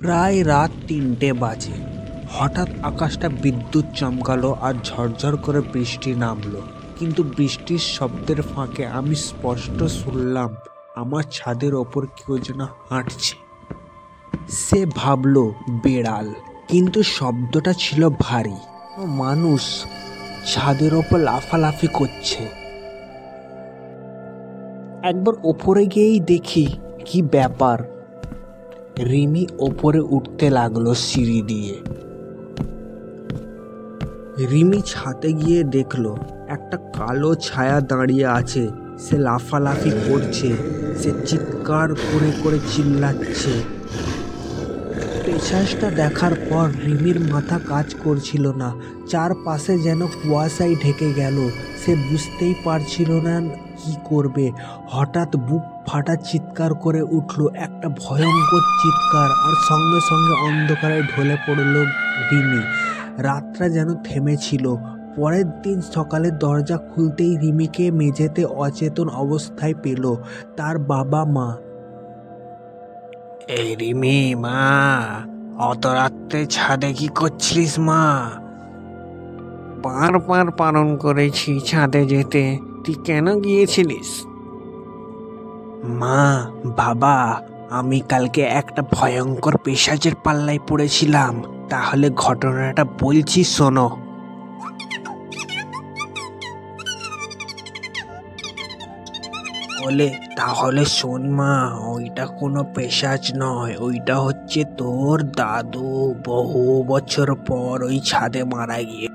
প্রায় রাত ৩টে বাজে। হঠাৎ আকাশটা বিদ্যুৎ চমকালো আর ঝরঝর করে বৃষ্টি নামলো। কিন্তু বৃষ্টির শব্দের ফাঁকে আমি স্পষ্ট শুনলাম আমার ছাদের ওপর কেউ যেন হাঁটছে। সে ভাবলো বেড়াল, কিন্তু শব্দটা ছিল ভারী। মানুষ ছাদের ওপর লাফালাফি করছে। একবার ওপরে গিয়েই দেখি কি ব্যাপার। রিমি ওপরে উঠতে লাগলো সিঁড়ি দিয়ে। রিমি ছাদে গিয়ে দেখলো একটা কালো ছায়া দাঁড়িয়ে আছে। সে লাফালাফি করছে, সে চিৎকার করে করে চিল্লাচ্ছে। পেছাসটা দেখার পর রিমির মাথা কাজ করছিল না। চারপাশে যেন কুয়াশায় ঢেকে গেল। সে বুঝতেই পারছিল না কি করবে। হঠাৎ বুক ফাটা চিৎকার করে উঠল, একটা ভয়ঙ্কর চিৎকার, আর সঙ্গে সঙ্গে অন্ধকারে ঢলে পড়ল রিমি। রাতটা যেন থেমেছিল। পরের দিন সকালে দরজা খুলতেই রিমিকে মেঝেতে অচেতন অবস্থায় পেল তার বাবা মা। এই রিমি, মা, অত রাত্রে ছাদে কি করছিলিস মা? বারবার বারণ করেছি ছাদে যেতে, তুই কেন গিয়েছিলিস? মা, বাবা, আমি কালকে একটা ভয়ঙ্কর পেশাচের পাল্লায় পড়েছিলাম। তাহলে ঘটনাটা বলছি, শোনো। তাহলে শোন মা, ওইটা কোনো পেশাচ নয়, ওইটা হচ্ছে তোর দাদু। বহু বছর পর ওই ছাদে মারা গিয়ে